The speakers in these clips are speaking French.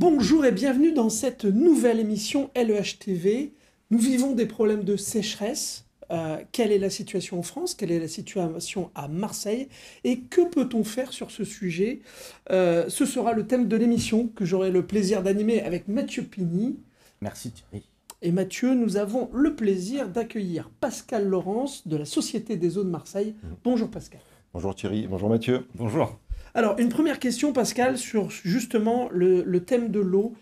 Bonjour et bienvenue dans cette nouvelle émission LEH-TV. Nous vivons des problèmes de sécheresse. Quelle est la situation en France? Quelle est la situation à Marseille? Et que peut-on faire sur ce sujet? Ce sera le thème de l'émission que j'aurai le plaisir d'animer avec Mathieu Pigny. Merci Thierry. Et Mathieu, nous avons le plaisir d'accueillir Pascal Laurence de la Société des eaux de Marseille. Bonjour Pascal. Bonjour Thierry, bonjour Mathieu. Bonjour. Alors, une première question, Pascal, sur justement le thème de l'eau.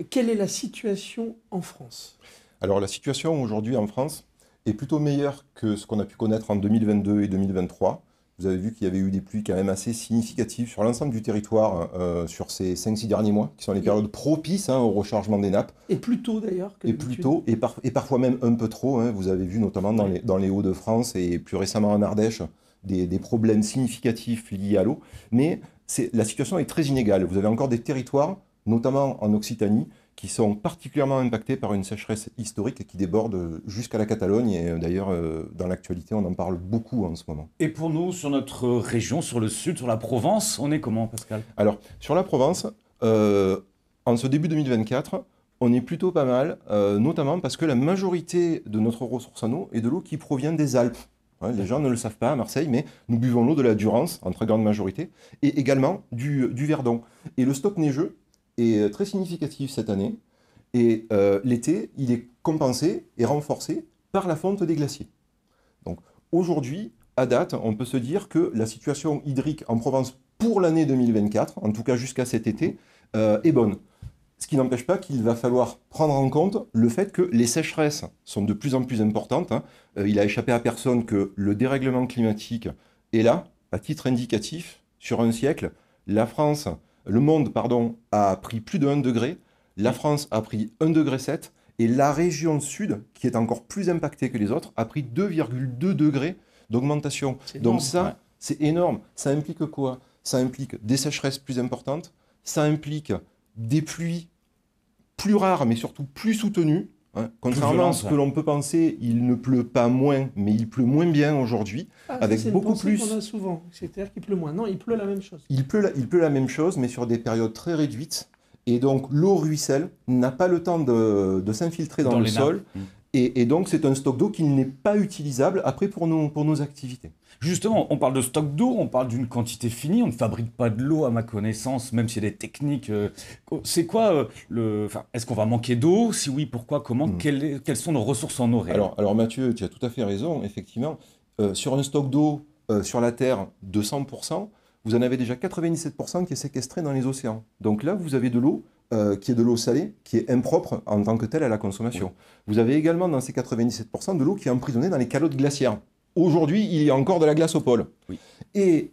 Quelle est la situation en France? Alors la situation aujourd'hui en France est plutôt meilleure que ce qu'on a pu connaître en 2022 et 2023. Vous avez vu qu'il y avait eu des pluies quand même assez significatives sur l'ensemble du territoire sur ces 5-6 derniers mois, qui sont les périodes propices au rechargement des nappes. Et plus tôt d'ailleurs que Et plus tôt, et parfois même un peu trop. Vous avez vu notamment dans les Hauts-de-France et plus récemment en Ardèche, des problèmes significatifs liés à l'eau. Mais la situation est très inégale. Vous avez encore des territoires, notamment en Occitanie, qui sont particulièrement impactés par une sécheresse historique qui déborde jusqu'à la Catalogne. Et d'ailleurs, dans l'actualité, on en parle beaucoup en ce moment. Et pour nous, sur notre région, sur le sud, sur la Provence, on est comment, Pascal? Alors, sur la Provence, en ce début 2024, on est plutôt pas mal, notamment parce que la majorité de notre ressource en eau est de l'eau qui provient des Alpes. Les gens ne le savent pas à Marseille, mais nous buvons l'eau de la Durance, en très grande majorité, et également du Verdon. Et le stock neigeux est très significatif cette année. Et l'été, il est compensé et renforcé par la fonte des glaciers. Donc aujourd'hui, à date, on peut se dire que la situation hydrique en Provence pour l'année 2024, en tout cas jusqu'à cet été, est bonne. Ce qui n'empêche pas qu'il va falloir prendre en compte le fait que les sécheresses sont de plus en plus importantes. Il a échappé à personne que le dérèglement climatique est là, à titre indicatif, sur un siècle. Le monde, a pris plus de 1 degré. La France a pris 1,7 degré. Et la région sud, qui est encore plus impactée que les autres, a pris 2,2 degrés d'augmentation. Donc ça, c'est énorme. Ça implique quoi? Ça implique des sécheresses plus importantes. Ça implique des pluies plus rares, mais surtout plus soutenues. Contrairement à ce que l'on peut penser, il ne pleut pas moins, mais il pleut moins bien aujourd'hui, avec beaucoup plus. C'est qu'on a souvent, c'est-à-dire qu'il pleut moins. Non, il pleut la même chose. Il pleut la même chose, mais sur des périodes très réduites. Et donc l'eau ruisselle, n'a pas le temps de s'infiltrer dans le sol. Et donc c'est un stock d'eau qui n'est pas utilisable après pour nos activités. Justement, on parle de stock d'eau, on parle d'une quantité finie, on ne fabrique pas de l'eau à ma connaissance, même s'il y a des techniques. C'est quoi est-ce qu'on va manquer d'eau? Si oui, pourquoi? Comment? Quelles sont nos ressources en eau réelles? Alors Mathieu, tu as tout à fait raison, effectivement. Sur un stock d'eau sur la Terre de 100%, vous en avez déjà 97% qui est séquestré dans les océans. Donc là, vous avez de l'eau qui est de l'eau salée, qui est impropre en tant que telle à la consommation. Oui. Vous avez également dans ces 97% de l'eau qui est emprisonnée dans les calottes glaciaires. Aujourd'hui, il y a encore de la glace au pôle. Oui. Et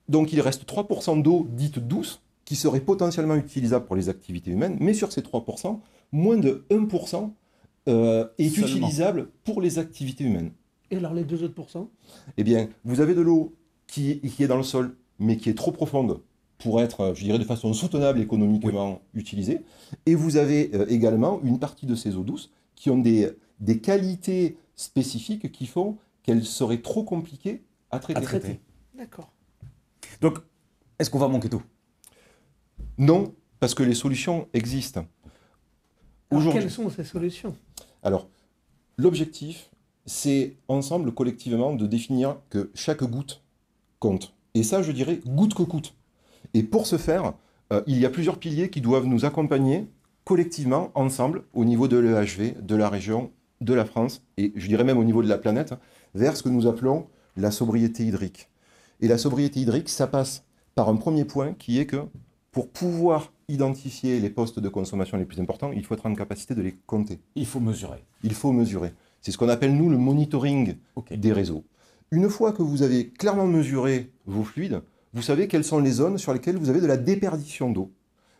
donc, il reste 3% d'eau dite douce qui serait potentiellement utilisable pour les activités humaines, mais sur ces 3%, moins de 1% est utilisable pour les activités humaines. Et alors, les 2 autres pourcents? Eh bien, vous avez de l'eau qui est dans le sol, mais qui est trop profonde pour être, je dirais, de façon soutenable économiquement utilisée. Et vous avez également une partie de ces eaux douces qui ont des qualités spécifiques qui font qu'elles seraient trop compliquées à traiter. D'accord. Donc, est-ce qu'on va manquer d'eau? Non, parce que les solutions existent. Alors, quelles sont ces solutions? Alors, l'objectif, c'est ensemble, collectivement, de définir que chaque goutte compte. Et ça, je dirais, goutte que coûte. Et pour ce faire, il y a plusieurs piliers qui doivent nous accompagner collectivement, ensemble, au niveau de l'EHV, de la région, de la France, et je dirais même au niveau de la planète, vers ce que nous appelons la sobriété hydrique. Et la sobriété hydrique, ça passe par un premier point qui est que pour pouvoir identifier les postes de consommation les plus importants, il faut être en capacité de les compter. Il faut mesurer. Il faut mesurer. C'est ce qu'on appelle, nous, le monitoring des réseaux. Une fois que vous avez clairement mesuré vos fluides, vous savez quelles sont les zones sur lesquelles vous avez de la déperdition d'eau.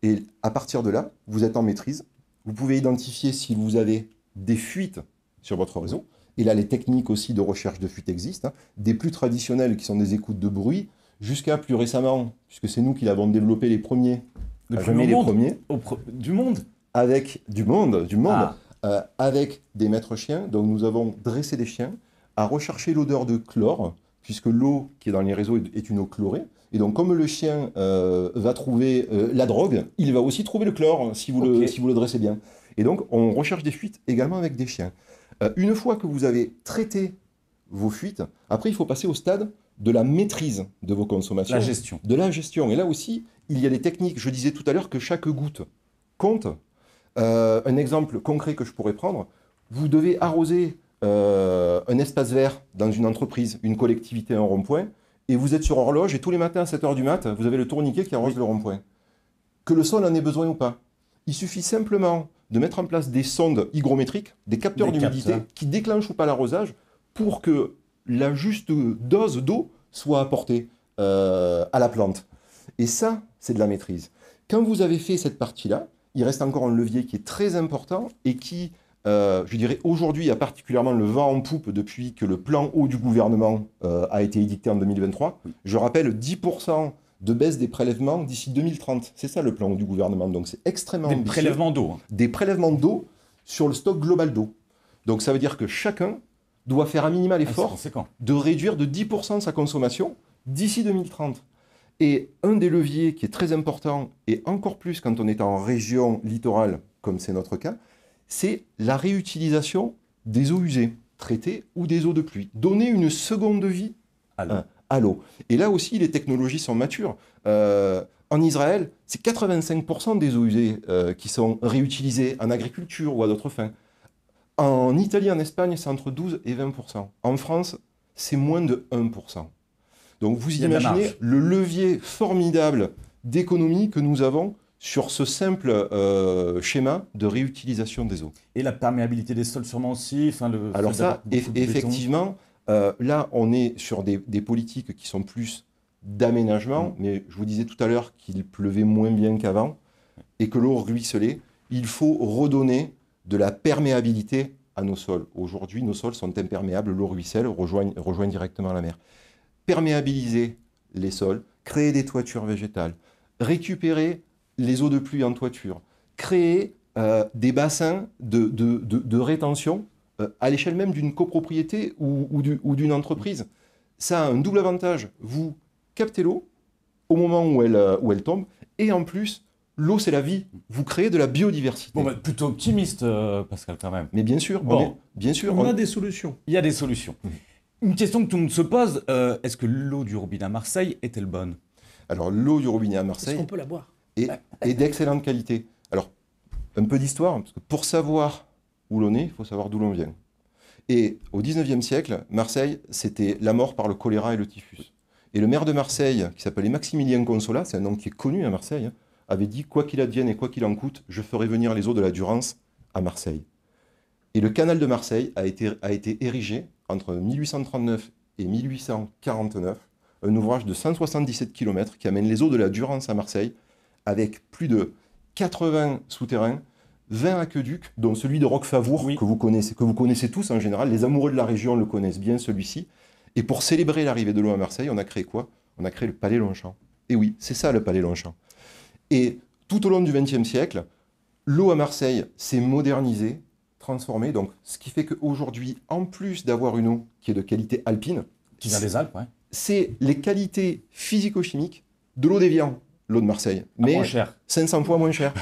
Et à partir de là, vous êtes en maîtrise. Vous pouvez identifier si vous avez des fuites sur votre réseau. Et là, les techniques aussi de recherche de fuites existent. Des plus traditionnelles qui sont des écoutes de bruit, jusqu'à plus récemment, puisque c'est nous qui l'avons développé les premiers. Du monde. Avec du monde. Avec des maîtres chiens. Donc nous avons dressé des chiens à rechercher l'odeur de chlore puisque l'eau qui est dans les réseaux est une eau chlorée. Et donc, comme le chien va trouver la drogue, il va aussi trouver le chlore, si vous le dressez bien. Et donc, on recherche des fuites également avec des chiens. Une fois que vous avez traité vos fuites, après, il faut passer au stade de la maîtrise de vos consommations. La gestion. De la gestion. Et là aussi, il y a des techniques. Je disais tout à l'heure que chaque goutte compte. Un exemple concret que je pourrais prendre, vous devez arroser un espace vert dans une entreprise, une collectivité, un rond-point, et vous êtes sur horloge, et tous les matins à 7h du mat, vous avez le tourniquet qui arrose le rond-point. Que le sol en ait besoin ou pas. Il suffit simplement de mettre en place des sondes hygrométriques, des capteurs d'humidité, qui déclenchent ou pas l'arrosage, pour que la juste dose d'eau soit apportée à la plante. Et ça, c'est de la maîtrise. Quand vous avez fait cette partie-là, il reste encore un levier qui est très important et qui, je dirais, aujourd'hui a particulièrement le vent en poupe depuis que le plan eau du gouvernement a été édicté en 2023. Je rappelle, 10% de baisse des prélèvements d'ici 2030. C'est ça le plan eau du gouvernement. Donc c'est extrêmement ambitieux. Des prélèvements d'eau. Hein. Des prélèvements d'eau sur le stock global d'eau. Donc ça veut dire que chacun doit faire un minimal effort de réduire de 10% sa consommation d'ici 2030. Et un des leviers qui est très important, et encore plus quand on est en région littorale, comme c'est notre cas, c'est la réutilisation des eaux usées, traitées, ou des eaux de pluie. Donner une seconde vie à l'eau. Et là aussi, les technologies sont matures. En Israël, c'est 85% des eaux usées qui sont réutilisées en agriculture ou à d'autres fins. En Italie, en Espagne, c'est entre 12 et 20%. En France, c'est moins de 1%. Donc vous imaginez le levier formidable d'économie que nous avons sur ce simple schéma de réutilisation des eaux. Et la perméabilité des sols sûrement aussi. Alors ça, effectivement, là on est sur des politiques qui sont plus d'aménagement, mais je vous disais tout à l'heure qu'il pleuvait moins bien qu'avant et que l'eau ruisselait. Il faut redonner de la perméabilité à nos sols. Aujourd'hui, nos sols sont imperméables, l'eau ruisselle, rejoignent directement la mer. Perméabiliser les sols, créer des toitures végétales, récupérer les eaux de pluie en toiture, créer des bassins de rétention à l'échelle même d'une copropriété ou d'une entreprise. Ça a un double avantage. Vous captez l'eau au moment où elle tombe, et en plus, l'eau, c'est la vie. Vous créez de la biodiversité. Bon, plutôt optimiste, Pascal, quand même. Mais bien sûr, on a des solutions. Il y a des solutions. Une question que tout le monde se pose, est-ce que l'eau du robinet à Marseille est-elle bonne? Alors, l'eau du robinet à Marseille est-ce qu'on peut la boire est d'excellente qualité. Alors, un peu d'histoire, parce que pour savoir où l'on est, il faut savoir d'où l'on vient. Et au 19e siècle, Marseille, c'était la mort par le choléra et le typhus. Et le maire de Marseille, qui s'appelait Maximilien Consolat, c'est un nom qui est connu à Marseille, avait dit « Quoi qu'il advienne et quoi qu'il en coûte, je ferai venir les eaux de la Durance à Marseille ». Et le canal de Marseille a été érigé entre 1839 et 1849, un ouvrage de 177 km qui amène les eaux de la Durance à Marseille, avec plus de 80 souterrains, 20 aqueducs, dont celui de Roquefavour, que vous connaissez tous en général. Les amoureux de la région le connaissent bien, celui-ci. Et pour célébrer l'arrivée de l'eau à Marseille, on a créé quoi? On a créé le Palais Longchamp. Et oui, c'est ça le Palais Longchamp. Et tout au long du XXe siècle, l'eau à Marseille s'est modernisée, transformée. Donc, ce qui fait qu'aujourd'hui, en plus d'avoir une eau qui est de qualité alpine, qui vient des Alpes, c'est les qualités physico-chimiques de l'eau d'Évian, l'eau de Marseille. Mais moins cher. 500 fois moins cher.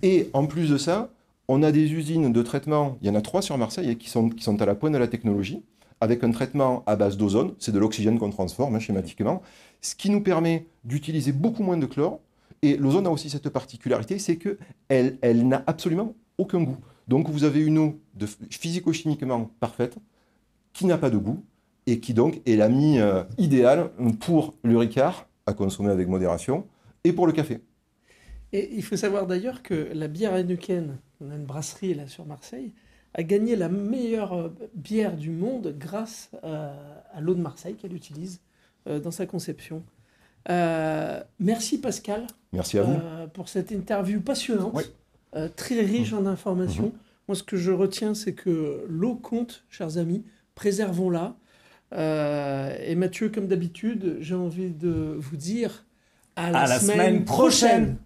Et en plus de ça, on a des usines de traitement, il y en a 3 sur Marseille, qui sont à la pointe de la technologie, avec un traitement à base d'ozone, c'est de l'oxygène qu'on transforme schématiquement, ce qui nous permet d'utiliser beaucoup moins de chlore. Et l'ozone a aussi cette particularité, c'est qu'elle n'a absolument aucun goût. Donc vous avez une eau physico-chimiquement parfaite, qui n'a pas de goût, et qui donc est l'ami idéal pour le Ricard, à consommer avec modération, et pour le café. Et il faut savoir d'ailleurs que la bière Heineken, on a une brasserie là sur Marseille, a gagné la meilleure bière du monde grâce à l'eau de Marseille qu'elle utilise dans sa conception. Merci Pascal. Merci à vous. Pour cette interview passionnante, oui. Très riche en informations. Moi, ce que je retiens, c'est que l'eau compte, chers amis, préservons-la. Et Mathieu, comme d'habitude, j'ai envie de vous dire à la semaine prochaine.